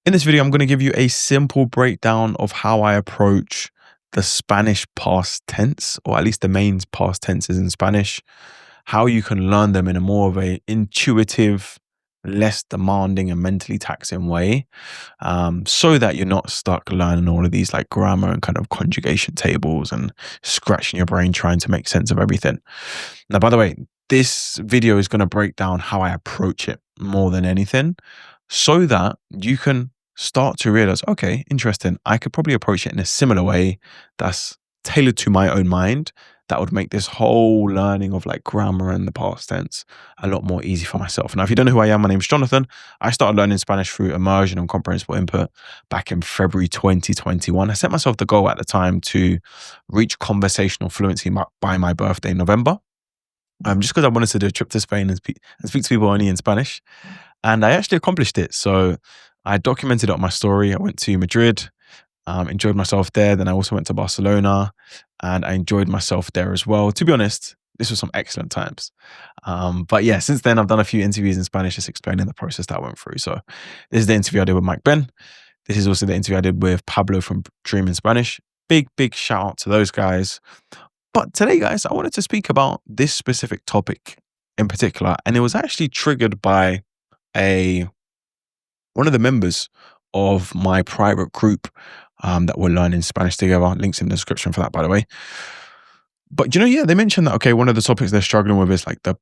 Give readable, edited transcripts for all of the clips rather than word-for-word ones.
In this video, I'm going to give you a simple breakdown of how I approach the Spanish past tense, or at least the main past tenses in Spanish, how you can learn them in a more of a intuitive, less demanding and mentally taxing way, so that you're not stuck learning all of these like grammar and kind of conjugation tables and scratching your brain trying to make sense of everything. Now, by the way, this video is going to break down how I approach it more than anything so that you can start to realize, okay, interesting. I could probably approach it in a similar way that's tailored to my own mind that would make this whole learning of like grammar and the past tense a lot more easy for myself. Now, if you don't know who I am, my name's Jonathan. I started learning Spanish through immersion and comprehensible input back in February 2021. I set myself the goal at the time to reach conversational fluency by my birthday in November. Just because I wanted to do a trip to Spain and speak to people only in Spanish. And I actually accomplished it. So I documented it on my story. I went to Madrid, enjoyed myself there. Then I also went to Barcelona and I enjoyed myself there as well. To be honest, this was some excellent times. But yeah, since then I've done a few interviews in Spanish just explaining the process that I went through. So this is the interview I did with Mike Ben. This is also the interview I did with Pablo from Dream in Spanish. Big shout out to those guys. But today, guys, I wanted to speak about this specific topic in particular. And it was actually triggered by a one of the members of my private group that we're learning Spanish together. Links in the description for that, by the way. But yeah, they mentioned that, okay, one of the topics they're struggling with is like the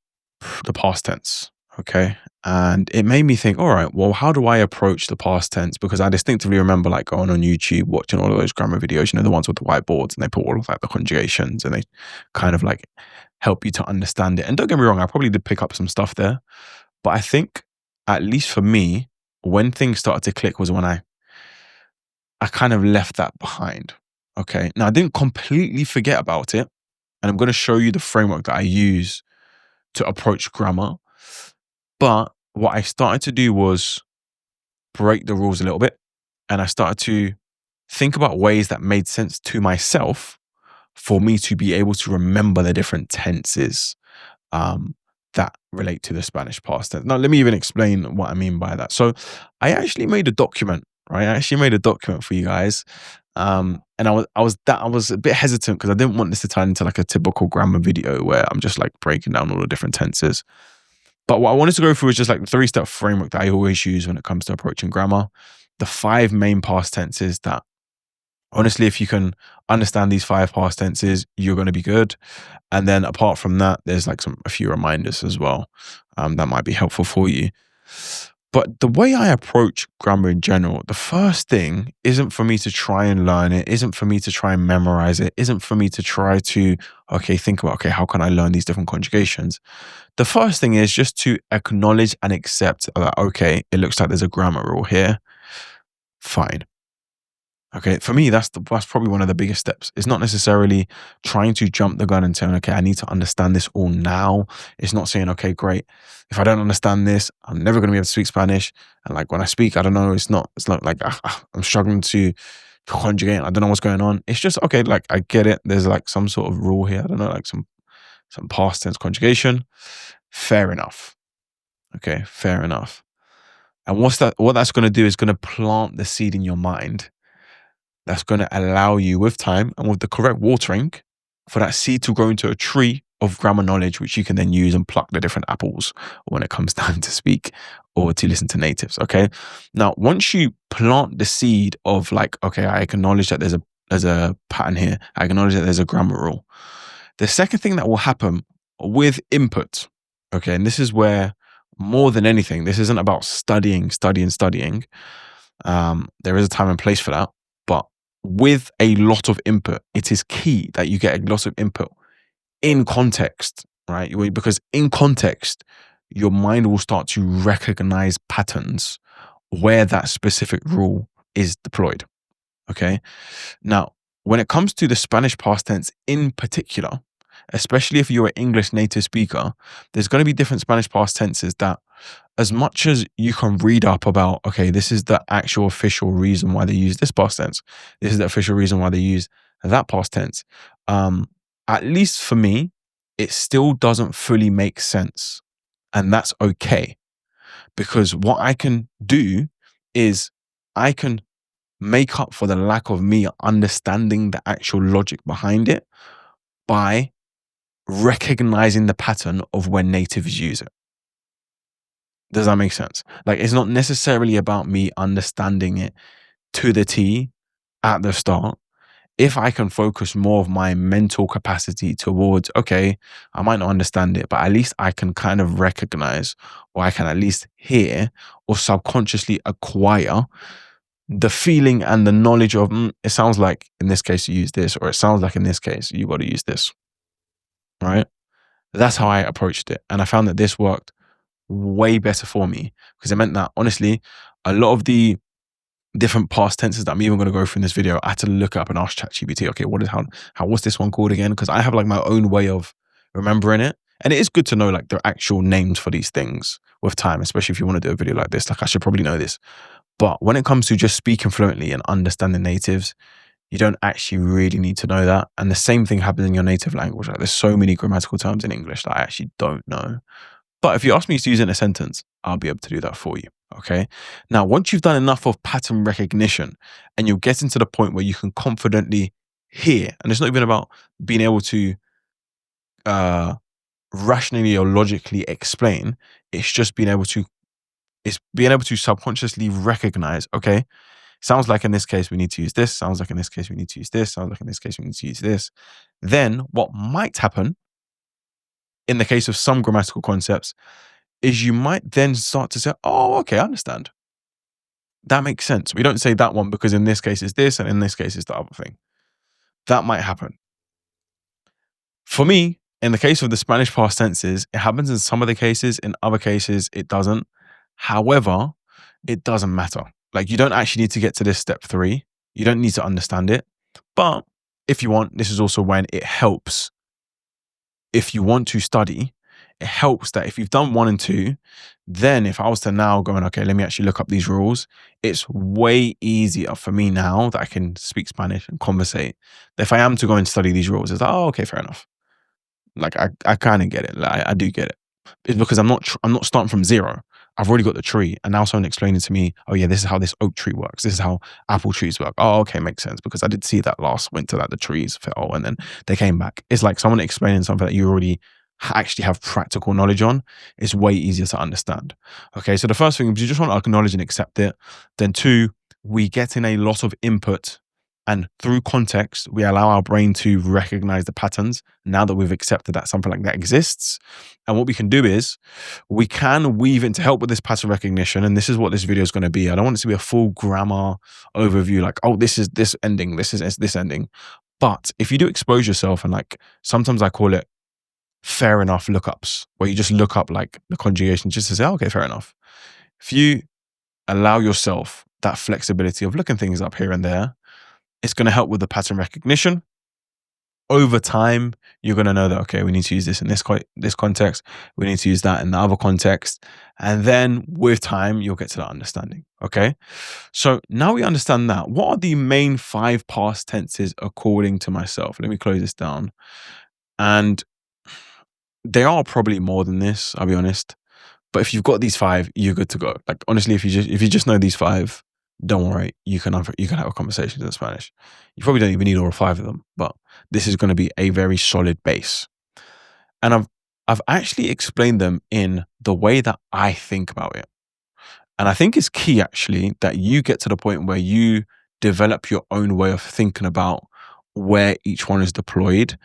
past tense. Okay. And it made me think, all right, well, how do I approach the past tense? Because I distinctively remember like going on YouTube, watching all of those grammar videos, the ones with the whiteboards, and they put all of like the conjugations and they kind of like help you to understand it. And don't get me wrong, I probably did pick up some stuff there. But I think, at least for me, when things started to click was when I kind of left that behind. Okay. Now I didn't completely forget about it. And I'm going to show you the framework that I use to approach grammar. But what I started to do was break the rules a little bit. And I started to think about ways that made sense to myself for me to be able to remember the different tenses that relate to the Spanish past tense. Now, let me even explain what I mean by that. So I actually made a document, right? I actually made a document for you guys. And I was a bit hesitant because I didn't want this to turn into like a typical grammar video where I'm just like breaking down all the different tenses. But what I wanted to go through is just like the 3-step framework that I always use when it comes to approaching grammar. The 5 main past tenses that, honestly, if you can understand these 5 past tenses, you're going to be good. And then apart from that, there's like a few reminders as well that might be helpful for you. But the way I approach grammar in general, the first thing isn't for me to try and learn it, isn't for me to try and memorize it, isn't for me to try to, think about, how can I learn these different conjugations? The first thing is just to acknowledge and accept that, okay, it looks like there's a grammar rule here. Fine. Okay, for me, that's probably one of the biggest steps. It's not necessarily trying to jump the gun and saying, okay, I need to understand this all now. It's not saying, okay, great. If I don't understand this, I'm never going to be able to speak Spanish. And like when I speak, I don't know, it's not like I'm struggling to conjugate. I don't know what's going on. It's just, okay, like I get it. There's like some sort of rule here. I don't know, like some past tense conjugation. Fair enough. Okay, fair enough. And what that's going to do is going to plant the seed in your mind that's going to allow you, with time and with the correct watering, for that seed to grow into a tree of grammar knowledge, which you can then use and pluck the different apples when it comes time to speak or to listen to natives. Okay. Now, once you plant the seed of like, okay, I acknowledge that there's a pattern here. I acknowledge that there's a grammar rule. The second thing that will happen with input, okay, and this is where more than anything, this isn't about studying. There is a time and place for that. But with a lot of input, it is key that you get a lot of input in context, right? Because in context, your mind will start to recognize patterns where that specific rule is deployed. Okay. Now, when it comes to the Spanish past tense in particular, especially if you're an English native speaker, there's going to be different Spanish past tenses that, as much as you can read up about, okay, this is the actual official reason why they use this past tense, this is the official reason why they use that past tense, at least for me, it still doesn't fully make sense. And that's okay. Because what I can do is I can make up for the lack of me understanding the actual logic behind it by recognizing the pattern of when natives use it. Does that make sense? Like, it's not necessarily about me understanding it to the T at the start. If I can focus more of my mental capacity towards, okay, I might not understand it, but at least I can kind of recognize, or I can at least hear or subconsciously acquire the feeling and the knowledge of, it sounds like in this case you use this, or it sounds like in this case you got to use this, right? That's how I approached it. And I found that this worked way better for me because it meant that honestly, a lot of the different past tenses that I'm even going to go through in this video, I had to look up and ask ChatGPT, okay, what's this one called again? Because I have like my own way of remembering it. And it is good to know like the actual names for these things with time, especially if you want to do a video like this. Like I should probably know this. But when it comes to just speaking fluently and understanding natives, you don't actually really need to know that. And the same thing happens in your native language. Like there's so many grammatical terms in English that I actually don't know. But if you ask me to use it in a sentence, I'll be able to do that for you. Okay. Now, once you've done enough of pattern recognition and you're getting to the point where you can confidently hear, and it's not even about being able to rationally or logically explain, it's being able to subconsciously recognize, okay, sounds like in this case we need to use this, sounds like in this case we need to use this, sounds like in this case we need to use this. Then what might happen in the case of some grammatical concepts is you might then start to say, oh, okay, I understand. That makes sense. We don't say that one because in this case it's this and in this case it's the other thing. That might happen. For me, in the case of the Spanish past tenses, it happens in some of the cases, in other cases it doesn't. However, it doesn't matter. Like you don't actually need to get to this step 3. You don't need to understand it. But if you want, this is also when it helps. If you want to study, it helps that if you've done 1 and 2, then if I was to now go and, okay, let me actually look up these rules, it's way easier for me now that I can speak Spanish and conversate. If I am to go and study these rules, it's like, oh, okay, fair enough. Like I kind of get it. Like, I do get it. It's because I'm not starting from zero. I've already got the tree, and now someone explaining to me, oh yeah, this is how this oak tree works. This is how apple trees work. Oh, okay, makes sense because I did see that last winter that the trees fell and then they came back. It's like someone explaining something that you already actually have practical knowledge on. It's way easier to understand. Okay, so the first thing is you just want to acknowledge and accept it. Then 2, we get in a lot of input. And through context, we allow our brain to recognize the patterns now that we've accepted that something like that exists. And what we can do is we can weave in to help with this pattern recognition. And this is what this video is going to be. I don't want it to be a full grammar overview like, oh, this is this ending, this is this ending. But if you do expose yourself and like, sometimes I call it fair enough lookups, where you just look up like the conjugation just to say, oh, okay, fair enough. If you allow yourself that flexibility of looking things up here and there, it's going to help with the pattern recognition. Over time, you're going to know that, okay, we need to use this in this context. We need to use that in the other context. And then with time, you'll get to that understanding. Okay. So now we understand that. What are the main 5 past tenses according to myself? Let me close this down. And there are probably more than this, I'll be honest. But if you've got these 5, you're good to go. Like honestly, if you just know these 5, don't worry, you can have a conversation in Spanish. You probably don't even need all 5 of them, but this is going to be a very solid base. And I've actually explained them in the way that I think about it. And I think it's key actually that you get to the point where you develop your own way of thinking about where each one is deployed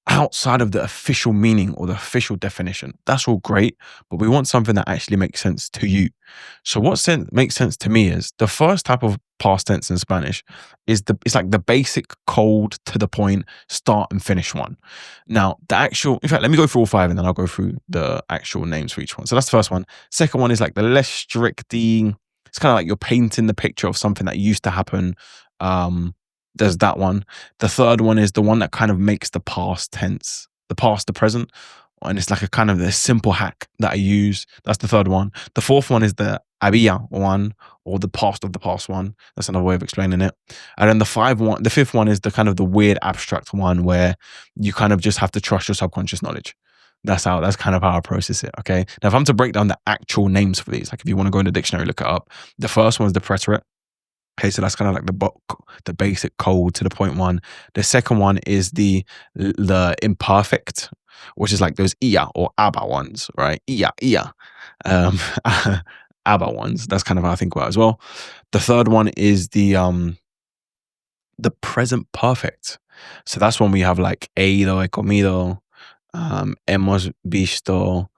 outside of the official meaning or the official definition. That's all great, but we want something that actually makes sense to you. So what makes sense to me is the first type of past tense in Spanish is it's like the basic cold to the point start and finish one. Now in fact, let me go through all 5 and then I'll go through the actual names for each one. So that's the first one. Second one is like the less strict, it's kind of like you're painting the picture of something that used to happen. There's that one. The third one is the one that kind of makes the past tense, the past, the present. And it's like a kind of the simple hack that I use. That's the third one. The fourth one is the había one, or the past of the past one. That's another way of explaining it. And then the fifth one is the kind of the weird abstract one where you kind of just have to trust your subconscious knowledge. That's kind of how I process it. Okay. Now, if I'm to break down the actual names for these, like if you want to go in the dictionary, look it up. The first one is the preterite. Okay, so that's kind of like the basic cold to the point one. The second one is the imperfect, which is like those ia or aba ones, right? Ia. Um, aba ones. That's kind of how I think about it as well. The third one is the present perfect. So that's when we have like he ido, he comido, hemos visto,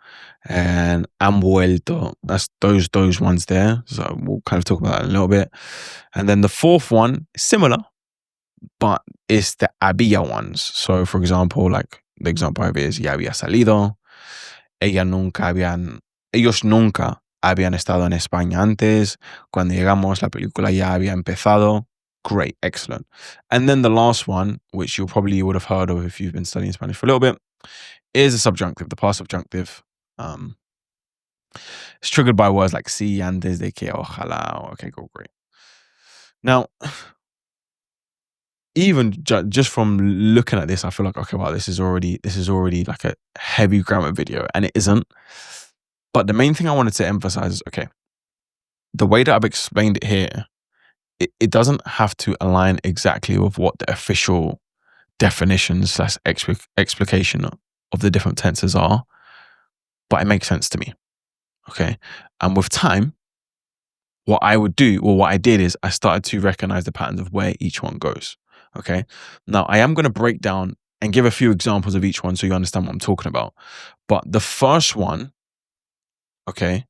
and han vuelto. That's those ones there. So we'll kind of talk about that in a little bit. And then the fourth one, similar, but it's the había ones. So for example, like the example over here is ya había salido, ellos nunca habían estado en España antes. Cuando llegamos, la película ya había empezado. Great, excellent. And then the last one, which you probably would have heard of if you've been studying Spanish for a little bit, is the subjunctive, the past subjunctive. It's triggered by words like sí, antes de que, ojalá. Okay, cool, great. Now, even just from looking at this, I feel like, okay, wow, this is already like a heavy grammar video, and it isn't. But the main thing I wanted to emphasize is, okay, the way that I've explained it here, it doesn't have to align exactly with what the official definitions / explication of the different tenses are, but it makes sense to me. Okay. And with time, what I would do, or what I did, is I started to recognize the patterns of where each one goes. Okay. Now I am going to break down and give a few examples of each one so you understand what I'm talking about. But the first one, okay,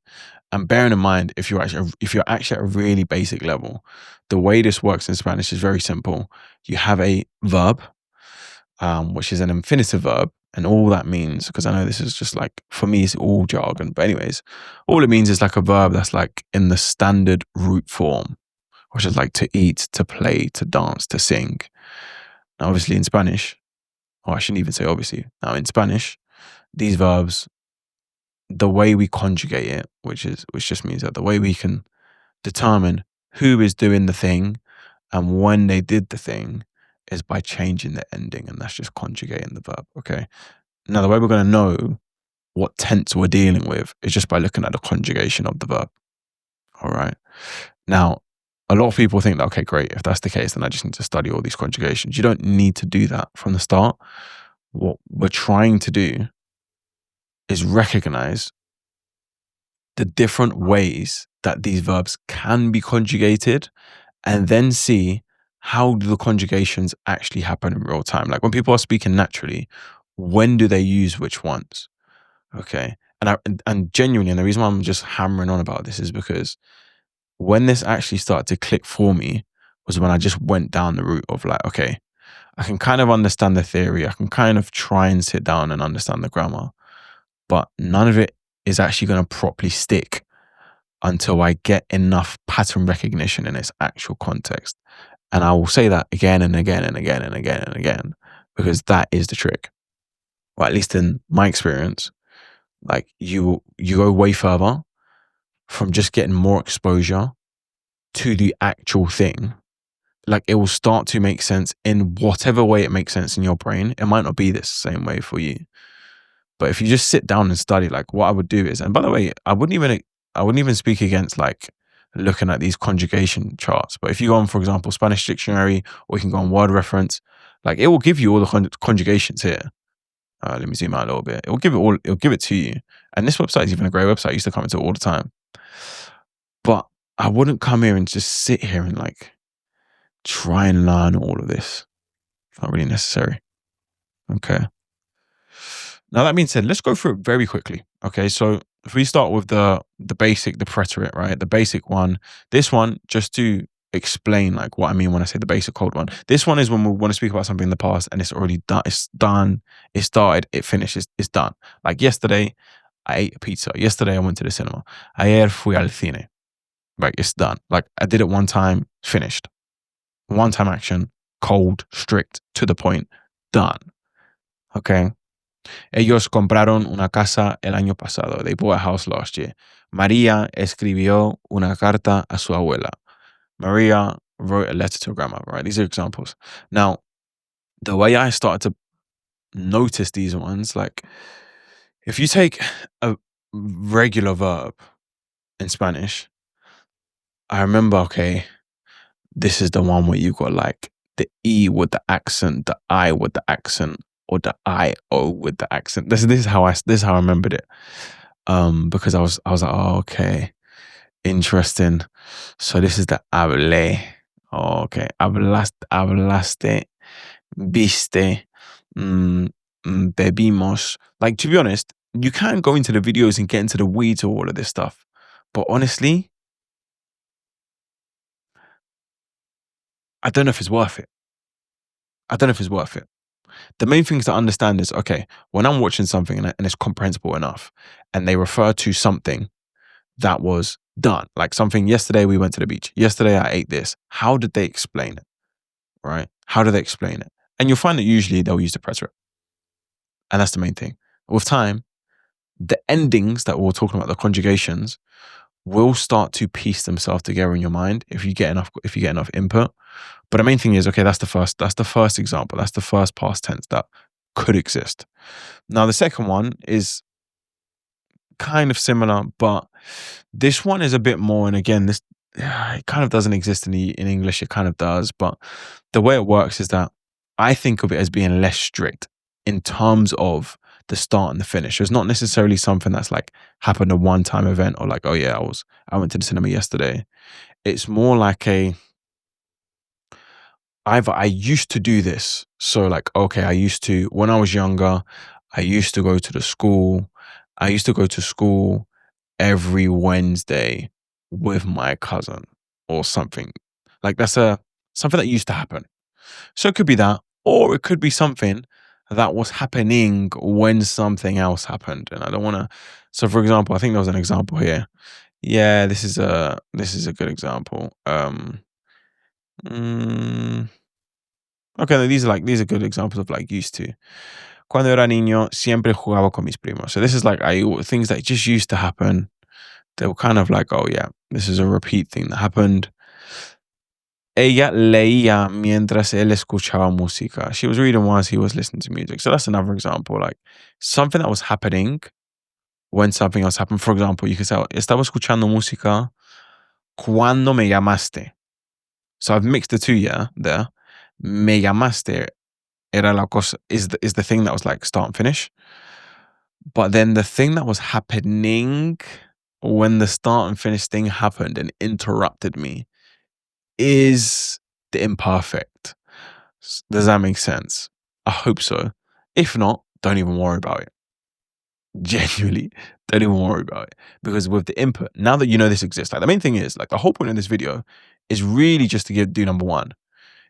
and bearing in mind, if you're actually at a really basic level, the way this works in Spanish is very simple. You have a verb, which is an infinitive verb, and all that means, because I know this is just like, for me, it's all jargon, but anyways, all it means is like a verb that's like in the standard root form, which is like to eat, to play, to dance, to sing. Now, obviously in Spanish, or I shouldn't even say obviously, now in Spanish, these verbs, the way we conjugate it, which just means that the way we can determine who is doing the thing and when they did the thing, is by changing the ending, and that's just conjugating the verb. Okay. Now, the way we're going to know what tense we're dealing with is just by looking at the conjugation of the verb. All right. Now, a lot of people think that, okay, great, if that's the case, then I just need to study all these conjugations. You don't need to do that from the start. What we're trying to do is recognize the different ways that these verbs can be conjugated, and then see how do the conjugations actually happen in real time. Like when people are speaking naturally, when do they use which ones? Okay. And genuinely, and the reason why I'm just hammering on about this is because when this actually started to click for me was when I just went down the route of like, okay, I can kind of understand the theory. I can kind of try and sit down and understand the grammar, but none of it is actually going to properly stick until I get enough pattern recognition in its actual context. And I will say that again and again and again and again and again, because that is the trick. Or at least in my experience, like you go way further from just getting more exposure to the actual thing. Like it will start to make sense in whatever way it makes sense in your brain. It might not be this same way for you. But if you just sit down and study, like what I would do is, and by the way, I wouldn't even speak against like looking at these conjugation charts. But if you go on, for example, Spanish dictionary, or you can go on word reference, like it will give you all the conjugations here. Let me zoom out a little bit. It'll give it to you. And this website is even a great website. I used to come into it all the time. But I wouldn't come here and just sit here and like try and learn all of this. It's not really necessary. Okay. Now that being said, let's go through it very quickly. Okay, so if we start with the basic, the preterite, right? The basic one. This one, just to explain like what I mean when I say the basic cold one. This one is when we want to speak about something in the past and it's already done. It's done. It started. It finished. It's done. Like yesterday, I ate a pizza. Yesterday, I went to the cinema. Ayer fui al cine. Right, it's done. Like I did it one time, finished. One time action, cold, strict, to the point, done. Okay. Ellos compraron una casa el año pasado. They bought a house last year. María escribió una carta a su abuela. Maria wrote a letter to her grandma, right? These are examples. Now, the way I started to notice these ones, like if you take a regular verb in Spanish, I remember, okay, this is the one where you've got like the E with the accent, the I with the accent, or the I-O with the accent. This is how I remembered it. Because I was like, oh, okay, interesting. So this is the hablé. Oh, okay. Hablaste, viste, bebimos. Like, to be honest, you can go into the videos and get into the weeds of all of this stuff. But honestly, I don't know if it's worth it. I don't know if it's worth it. The main things to understand is, okay, when I'm watching something and it's comprehensible enough, and they refer to something that was done, like something yesterday we went to the beach, yesterday I ate this. How did they explain it? Right? How do they explain it? And you'll find that usually they'll use the preterite. And that's the main thing. With time, the endings that we're talking about, the conjugations, will start to piece themselves together in your mind if you get enough input. But the main thing is, okay, that's the first example. That's the first past tense that could exist. Now the second one is kind of similar, but this one is a bit more, and again, this it kind of doesn't exist in English, it kind of does, but the way it works is that I think of it as being less strict in terms of the start and the finish. So it's not necessarily something that's like happened a one-time event, or like, oh yeah, I went to the cinema yesterday. It's more like I used to do this. So like, okay, when I was younger, I used to go to the school. I used to go to school every Wednesday with my cousin or something. Like that's something that used to happen. So it could be that, or it could be something that was happening when something else happened. And I don't want to. So for example, I think there was an example here. Yeah, this is a good example. Mm, okay, no, these are good examples of like used to. Cuando era niño, siempre jugaba con mis primos. So this is like things that just used to happen. They were kind of like, oh yeah, this is a repeat thing that happened. Ella leía mientras él escuchaba música. She was reading whilst he was listening to music. So that's another example, like something that was happening when something else happened. For example, you could say, estaba escuchando música cuando me llamaste. So I've mixed the two, yeah, there. Me llamaste era la cosa, is the thing that was like start and finish. But then the thing that was happening when the start and finish thing happened and interrupted me is the imperfect. Does that make sense? I hope so. If not, don't even worry about it. Genuinely, don't even worry about it. Because with the input, now that you know this exists, like the main thing is, like the whole point of this video is really just to do number one.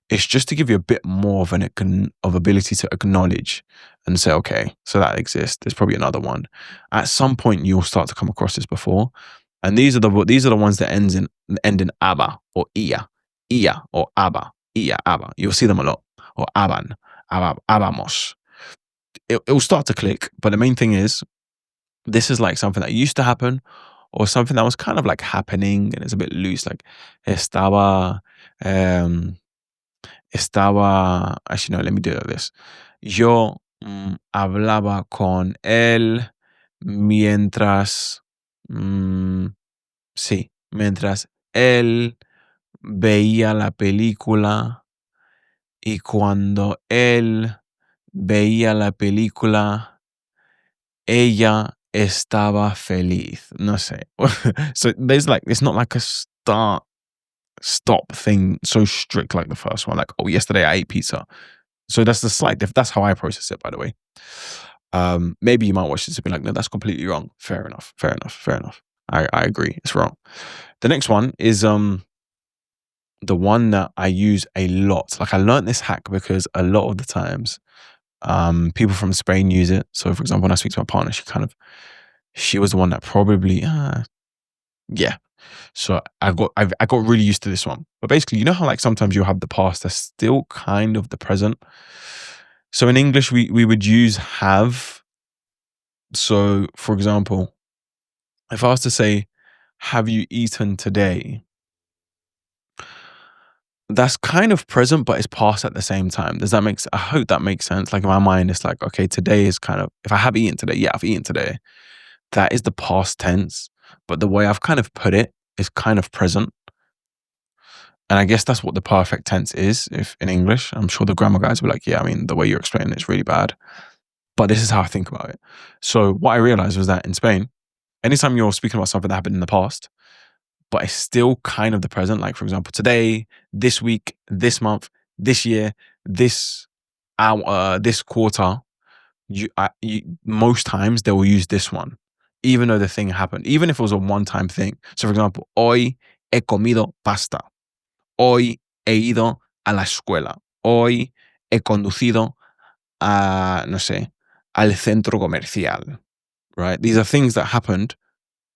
It's just to give you a bit more of of ability to acknowledge and say, okay, so that exists. There's probably another one. At some point, you'll start to come across this before, and these are the ones that end in aba or ia or aba, ia aba. You'll see them a lot, or aban, abamos. It'll start to click, but the main thing is, this is like something that used to happen, or something that was kind of like happening, and it's a bit loose, like estaba. Actually, no, let me do this. Yo hablaba con él mientras, sí, mientras él veía la película, y cuando él veía la película, ella estaba feliz. No sé. So there's like, it's not like a stop thing so strict like the first one. Like, oh, yesterday I ate pizza. So that's the slight that's how I process it, by the way. Maybe you might watch this and be like, no, that's completely wrong. Fair enough. I agree. It's wrong. The next one is the one that I use a lot. Like I learned this hack because a lot of the times people from Spain use it. So for example, when I speak to my partner, she was the one that probably yeah. So I got really used to this one. But basically, you know how like sometimes you'll have the past that's still kind of the present. So in English, we would use have. So for example, if I was to say, have you eaten today? That's kind of present, but it's past at the same time. I hope that makes sense. Like in my mind, it's like, okay, today is kind of, if I have eaten today, yeah, I've eaten today. That is the past tense. But the way I've kind of put it is kind of present. And I guess that's what the perfect tense is if in English. I'm sure the grammar guys will be like, yeah, I mean, the way you're explaining it's really bad. But this is how I think about it. So what I realized was that in Spain, anytime you're speaking about something that happened in the past, but it's still kind of the present, like for example, today, this week, this month, this year, this hour, this quarter, most times they will use this one, even though the thing happened, even if it was a one-time thing. So for example, hoy he comido pasta. Hoy he ido a la escuela. Hoy he conducido a, no sé, al centro comercial, right? These are things that happened.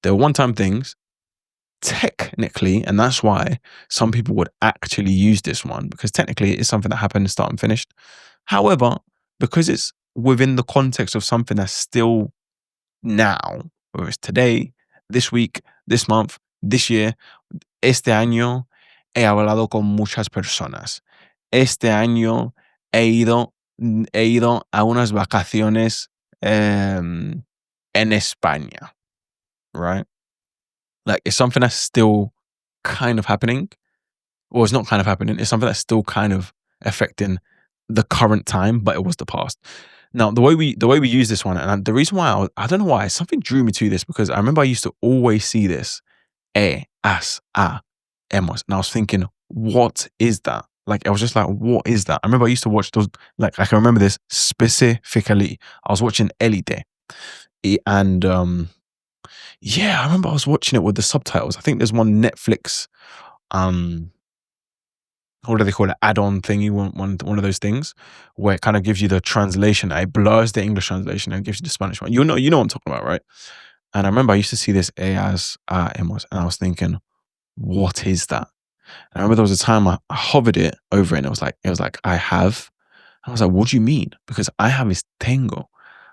They're one-time things, technically, and that's why some people would actually use this one, because technically it's something that happened, start and finished. However, because it's within the context of something that's still now, whether it's today, this week, this month, this year, este año he hablado con muchas personas. Este año he ido a unas vacaciones en España, right? Like it's something that's still kind of happening, or it's not kind of happening. It's something that's still kind of affecting the current time, but it was the past. Now, the way we use this one, and the reason why I don't know why, something drew me to this because I remember I used to always see this, has, hemos, and I was thinking, what is that? Like I was just like, what is that? I remember I used to watch those. Like I can remember this specifically. I was watching Elite, and yeah, I remember I was watching it with the subtitles. I think there's one Netflix what do they call it, add-on thingy, one of those things where it kind of gives you the translation. It blurs the English translation and gives you the Spanish one. You know what I'm talking about, right? And I remember I used to see this as hemos, and I was thinking, what is that? And I remember there was a time I hovered it over it, and it was like I have. I was like, what do you mean? Because I have is tengo.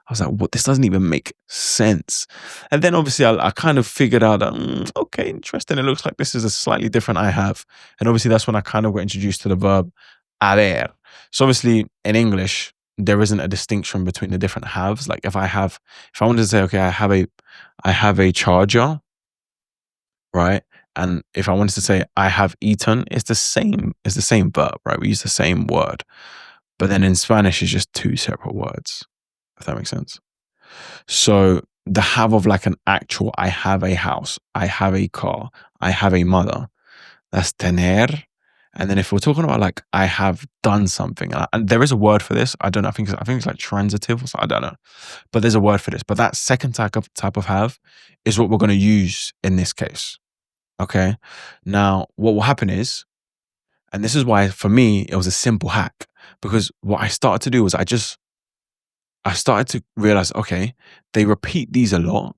I was like, what? This doesn't even make sense. And then obviously I kind of figured out that, okay, interesting. It looks like this is a slightly different I have. And obviously that's when I kind of got introduced to the verb haber. So obviously in English, there isn't a distinction between the different haves. Like if I wanted to say, okay, I have a charger, right? And if I wanted to say I have eaten, it's the same verb, right? We use the same word. But then in Spanish, it's just two separate words, if that makes sense. So the have of like an actual, I have a house, I have a car, I have a mother, that's tener. And then if we're talking about like, I have done something, and there is a word for this, I don't know, I think it's like transitive or something, I don't know. But there's a word for this. But that second type of have is what we're going to use in this case. Okay. Now, what will happen is, and this is why for me, it was a simple hack, because what I started to do was I started to realize, okay, they repeat these a lot.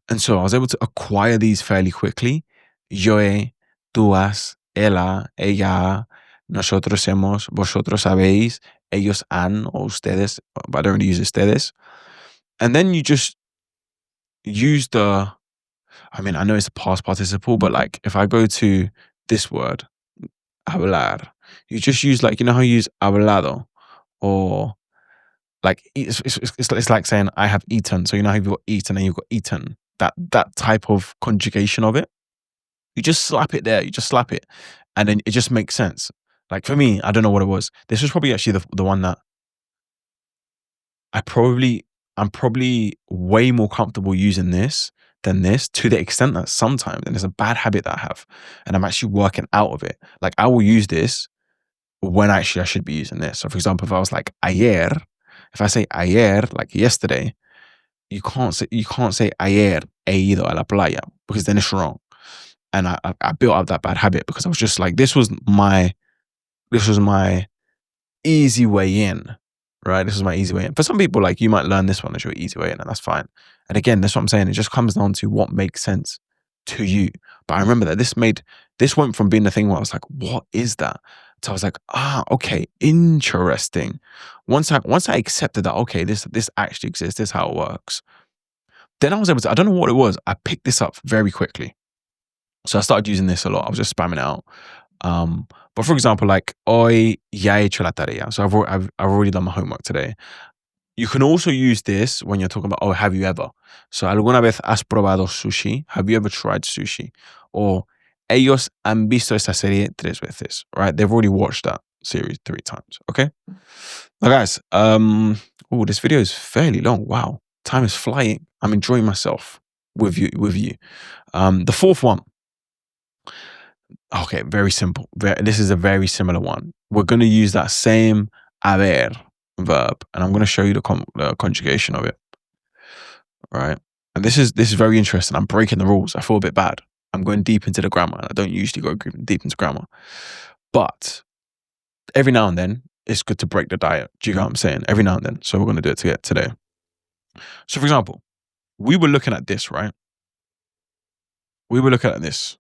And so I was able to acquire these fairly quickly. Yo he, tú has, él ha, ella, nosotros hemos, vosotros habéis, ellos han, or ustedes, but I don't really use ustedes. And then you just use I know it's a past participle, but like if I go to this word, hablar, you just use like, you know how you use hablado, or like it's like saying I have eaten. So you know how you've got eaten and you've got eaten. That type of conjugation of it. You just slap it there. You just slap it, and then it just makes sense. Like for me, I don't know what it was. This was probably actually the one that I'm probably way more comfortable using this than this, to the extent that sometimes, and it's a bad habit that I have, and I'm actually working out of it. Like I will use this when actually I should be using this. So for example, if I was like ayer, if I say ayer, like yesterday, you can't say ayer he ido a la playa, because then it's wrong. And I built up that bad habit because I was just like, this was my easy way in, right? This is my easy way in. For some people, like you might learn this one as your easy way in, and that's fine. And again, that's what I'm saying. It just comes down to what makes sense to you. But I remember that this went from being the thing where I was like, what is that? So I was like, okay, interesting. Once I accepted that, okay, this actually exists, this is how it works. Then I was able to, I don't know what it was, I picked this up very quickly. So I started using this a lot. I was just spamming it out. But for example, like hoy ya he hecho la tarea. So I've already done my homework today. You can also use this when you're talking about, oh, have you ever? So alguna vez has probado sushi? Have you ever tried sushi? Or Ellos han visto esa serie 3 veces, right? They've already watched that series 3 times, okay? Now, guys, this video is fairly long. Wow, time is flying. I'm enjoying myself with you. The fourth one. Okay, very simple. This is a very similar one. We're going to use that same haber verb, and I'm going to show you the conjugation of it, right? And this is very interesting. I'm breaking the rules. I feel a bit bad. I'm going deep into the grammar, and I don't usually go deep into grammar. But every now and then, it's good to break the diet. Do you get what I'm saying? Every now and then. So we're going to do it today. So, for example, we were looking at this, right? We were looking at this.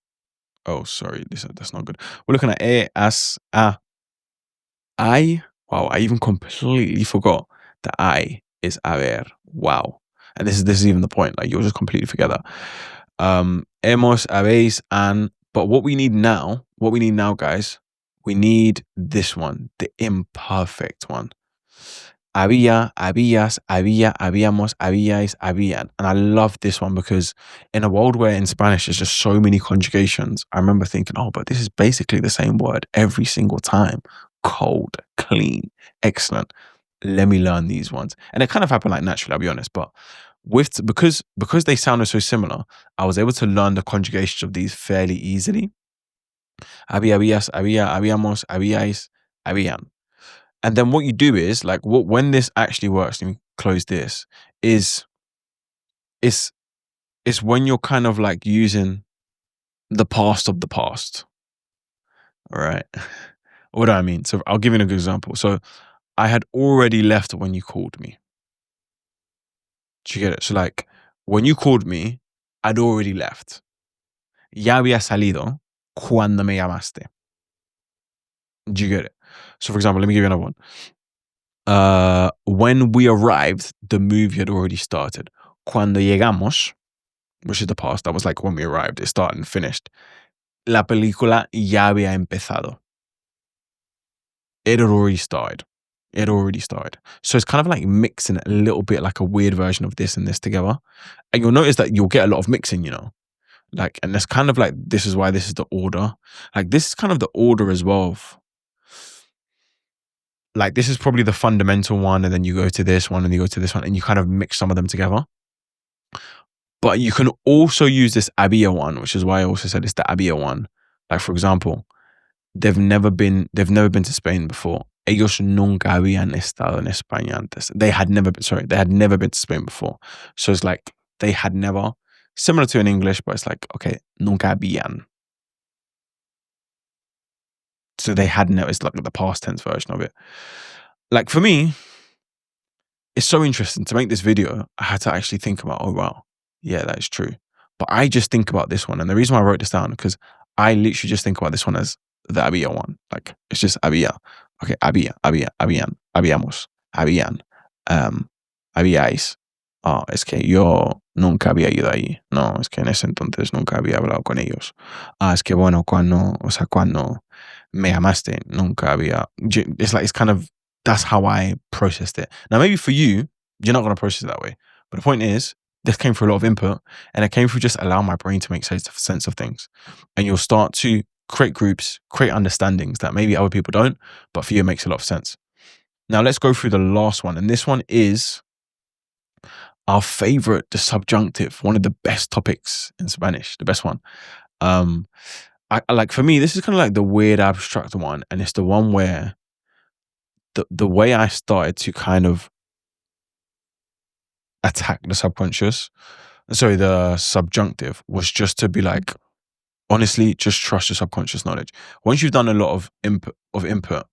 Oh, sorry. That's not good. We're looking at as, a, I. Wow, I even completely forgot that I is haber. Wow. And this is even the point. Like, you'll just completely forget that. Hemos, habéis, and. But what we need now, guys, we need this one, the imperfect one. Había, habías, había, habíamos, habíais, habían. And I love this one because in a world where in Spanish there's just so many conjugations, I remember thinking, oh, but this is basically the same word every single time. Cold, clean, excellent. Let me learn these ones. And it kind of happened like naturally, I'll be honest. But because they sounded so similar, I was able to learn the conjugations of these fairly easily. Había, habías, había, habíamos, habíais, habían. And then what you do is like when this actually works, let me close this, is it's when you're kind of like using the past of the past. All right. What do I mean? So I'll give you a good example. So I had already left when you called me. Do you get it? So like when you called me, I'd already left. Ya había salido cuando me llamaste. Do you get it? So for example, let me give you another one. When we arrived, the movie had already started. Cuando llegamos, which is the past, that was like when we arrived, it started and finished. La película ya había empezado. It had already started. So it's kind of like mixing a little bit, like a weird version of this and this together. And you'll notice that you'll get a lot of mixing, Like, and it's kind of like, this is why this is the order. Like, this is kind of the order as well. Like, this is probably the fundamental one, and then you go to this one, and you go to this one, and you kind of mix some of them together. But you can also use this había one, which is why I also said it's the había one. Like, for example, they've never been to Spain before. Ellos nunca habían estado en España antes. They had never been to Spain before. So it's like they had never, similar to in English, but it's like, okay, nunca habían. So they had never, it's like the past tense version of it. Like for me, it's so interesting to make this video. I had to actually think about, oh wow, yeah, that is true. But I just think about this one. And the reason why I wrote this down, because I literally just think about this one as the había one. Like it's just había. Okay, había, habían, habíamos, habían, habíais. Es que yo nunca había ido ahí. No, es que en ese entonces nunca había hablado con ellos. Es que bueno, cuando me llamaste, nunca había. It's like, it's kind of, that's how I processed it. Now, maybe for you, you're not going to process it that way. But the point is, this came through a lot of input, and it came through just allowing my brain to make sense of things. And you'll start to create groups, create understandings that maybe other people don't, but for you, it makes a lot of sense. Now, let's go through the last one. And this one is our favorite, the subjunctive, one of the best topics in Spanish, the best one. I like, for me, this is kind of like the weird abstract one. And it's the one where the way I started to kind of attack the subjunctive was just to be like, honestly, just trust your subconscious knowledge. Once you've done a lot of input,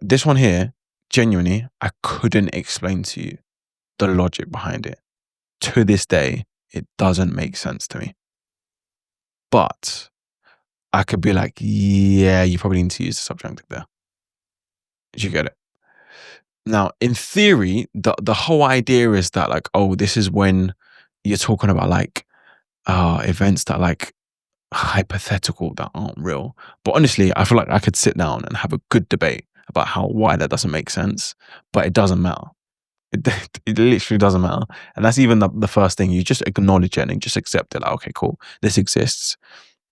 this one here, genuinely, I couldn't explain to you the logic behind it. To this day, it doesn't make sense to me. But I could be like, yeah, you probably need to use the subjunctive there. Did you get it? Now, in theory, the whole idea is that like, oh, this is when you're talking about like events that like hypothetical, that aren't real. But honestly, I feel like I could sit down and have a good debate about why that doesn't make sense, but it doesn't matter. It literally doesn't matter. And that's even the first thing. You just acknowledge it and just accept it. Like, okay, cool, this exists.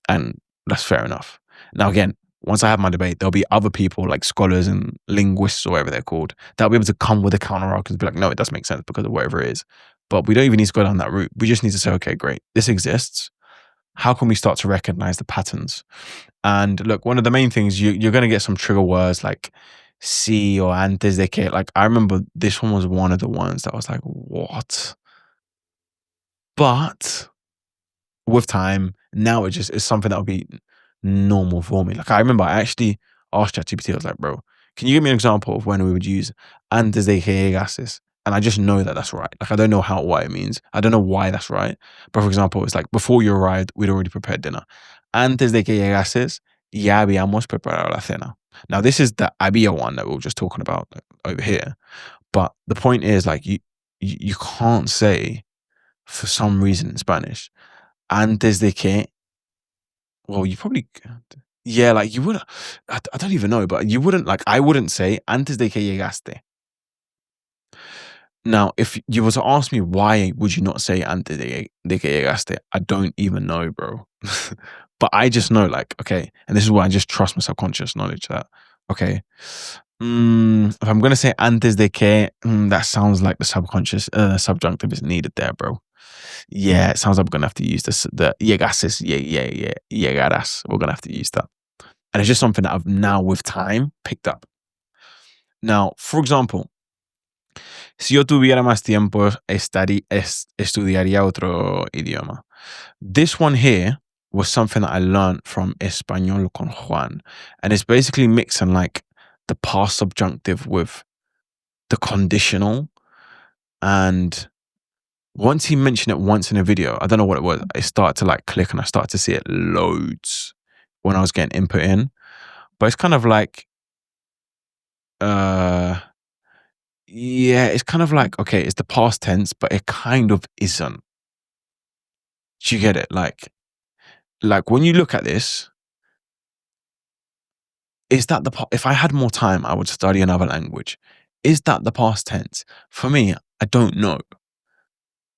And that's fair enough. Now, again, once I have my debate, there'll be other people like scholars and linguists or whatever they're called that'll be able to come with a counter argument and be like, no, it does make sense because of whatever it is. But we don't even need to go down that route. We just need to say, okay, great, this exists. How can we start to recognize the patterns? And look, one of the main things you're going to get some trigger words like sí or antes de que. Like I remember this one was one of the ones that was like, what? But with time, now it just is something that will be normal for me. Like I remember I actually asked ChatGPT, I was like, bro, can you give me an example of when we would use antes de que llegases? And I just know that that's right. Like I don't know what it means. I don't know why that's right. But for example, it's like before you arrived, we'd already prepared dinner. Antes de que llegases, ya habíamos preparado la cena. Now this is the había one that we were just talking about over here. But the point is like you can't say for some reason in Spanish antes de que. Well, you probably, yeah, like you wouldn't. I don't even know, but you wouldn't like. I wouldn't say antes de que llegaste. Now, if you were to ask me why would you not say antes de que llegaste, I don't even know, bro. But I just know, like, okay, and this is why I just trust my subconscious knowledge that, okay, if I'm gonna say antes de que, that sounds like the subconscious subjunctive is needed there, bro. Yeah, it sounds like we're gonna have to use this. The llegases, yeah, llegarás. We're gonna have to use that, and it's just something that I've now with time picked up. Now, for example, si yo tuviera más tiempo, estudiaría otro idioma. This one here was something that I learned from Español con Juan, and it's basically mixing like the past subjunctive with the conditional. And once he mentioned it once in a video, I don't know what it was, it started to like click and I started to see it loads when I was getting input in. But it's kind of like, yeah, it's kind of like, okay, it's the past tense, but it kind of isn't. Do you get it? Like when you look at this, is that if I had more time, I would study another language. Is that the past tense? For me, I don't know.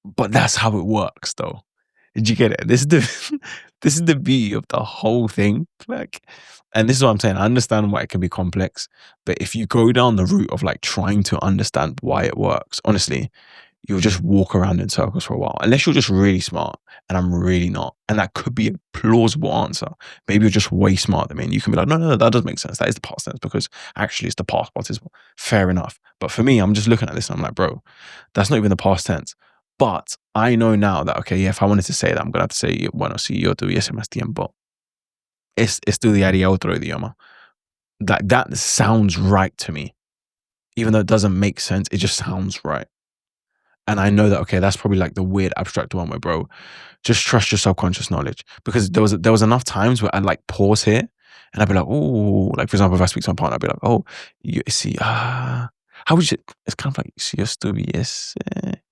But that's how it works though. Did you get it? This is the beauty of the whole thing. Like, and this is what I'm saying. I understand why it can be complex, but if you go down the route of like trying to understand why it works, honestly, you'll just walk around in circles for a while. Unless you're just really smart, and I'm really not. And that could be a plausible answer. Maybe you're just way smarter than me, and you can be like, no, that doesn't make sense. That is the past tense because actually it's the past participle. Fair enough. But for me, I'm just looking at this and I'm like, bro, that's not even the past tense. But I know now that, okay, yeah, if I wanted to say that, I'm going to have to say, bueno, si yo tuviese más tiempo, estudiaría otro idioma. That sounds right to me. Even though it doesn't make sense, it just sounds right. And I know that, okay, that's probably like the weird abstract one where, bro, just trust your subconscious knowledge. Because there was enough times where I'd like pause here and I'd be like, oh, like for example, if I speak to my partner, I'd be like, oh, you see, how would you, it's kind of like, si yo estuviese.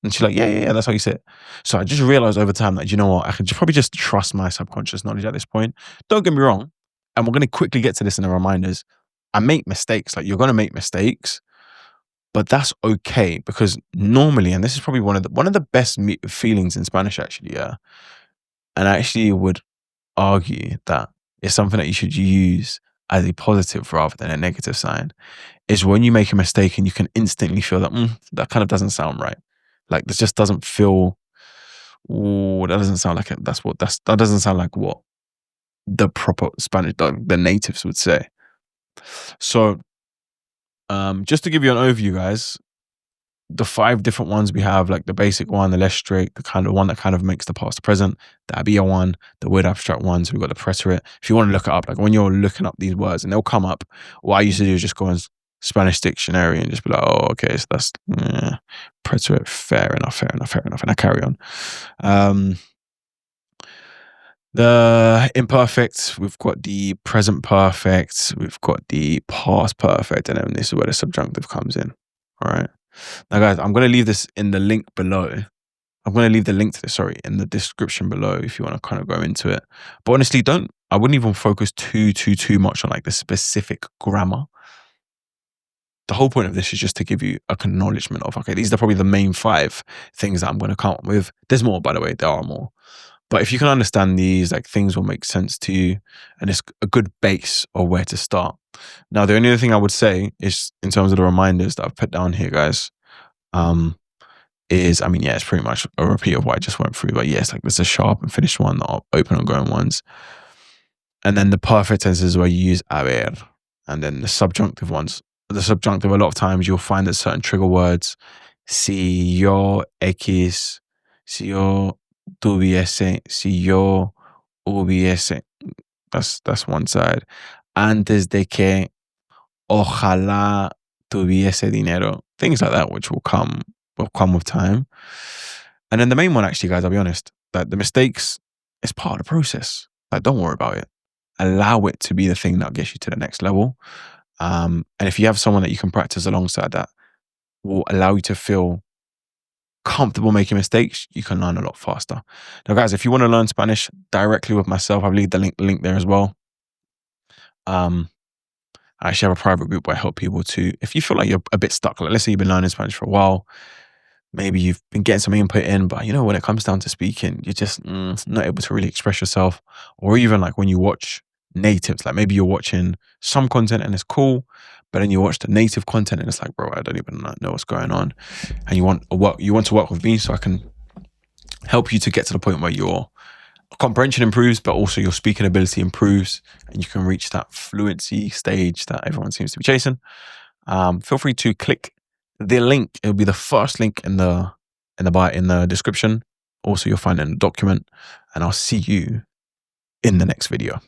And she's like, yeah, that's how you say it. So I just realized over time that, you know what, I can probably just trust my subconscious knowledge at this point. Don't get me wrong. And we're going to quickly get to this in the reminders. I make mistakes. Like, you're going to make mistakes. But that's okay because normally, and this is probably one of the best feelings in Spanish, actually, yeah. And I actually would argue that it's something that you should use as a positive rather than a negative sign, is when you make a mistake and you can instantly feel that that kind of doesn't sound right. Like this just doesn't feel. That doesn't sound like it. That doesn't sound like what the proper Spanish, the natives would say. So, just to give you an overview, guys, the 5 different ones we have, like the basic one, the less strict, the kind of one that kind of makes the past the present, the había one, the weird abstract ones, we've got the preterite. If you want to look it up, like when you're looking up these words and they'll come up, what I used to do is just go on Spanish dictionary and just be like, oh, okay, so that's preterite, fair enough, and I carry on. The imperfect, we've got the present perfect, we've got the past perfect, and then this is where the subjunctive comes in. All right. Now, guys, I'm going to leave this in the link below. I'm going to leave the link to this, in the description below if you want to kind of go into it. But honestly, I wouldn't even focus too much on like the specific grammar. The whole point of this is just to give you acknowledgement of, okay, these are probably the main 5 things that I'm going to come up with. There's more, by the way, there are more. But if you can understand these, like, things will make sense to you, and it's a good base of where to start. Now, the only other thing I would say is, in terms of the reminders that I've put down here, guys, is, I mean, yeah, it's pretty much a repeat of what I just went through. But yes, like, there's a sharp and finished one, the open and going ones. And then the perfect tenses where you use haber. And then the subjunctive ones. The subjunctive, a lot of times you'll find that certain trigger words, si yo X, si yo tuviese, si yo hubiese. That's one side. Antes de que, ojalá tuviese dinero. Things like that, which will come with time. And then the main one, actually, guys, I'll be honest, that the mistakes is part of the process. Like, don't worry about it. Allow it to be the thing that gets you to the next level. And if you have someone that you can practice alongside that will allow you to feel comfortable making mistakes, you can learn a lot faster. Now, guys, if you want to learn Spanish directly with myself, I've leave the link there as well. I actually have a private group where I help people to, if you feel like you're a bit stuck, like let's say you've been learning Spanish for a while, maybe you've been getting some input in, but when it comes down to speaking, you're just not able to really express yourself. Or even like when you watch natives, like maybe you're watching some content and it's cool, but then you watch the native content and it's like, bro, I don't even know what's going on. And you want to work with me so I can help you to get to the point where your comprehension improves, but also your speaking ability improves, and you can reach that fluency stage that everyone seems to be chasing. Feel free to click the link. It'll be the first link in the description. Also, you'll find it in the document, and I'll see you in the next video.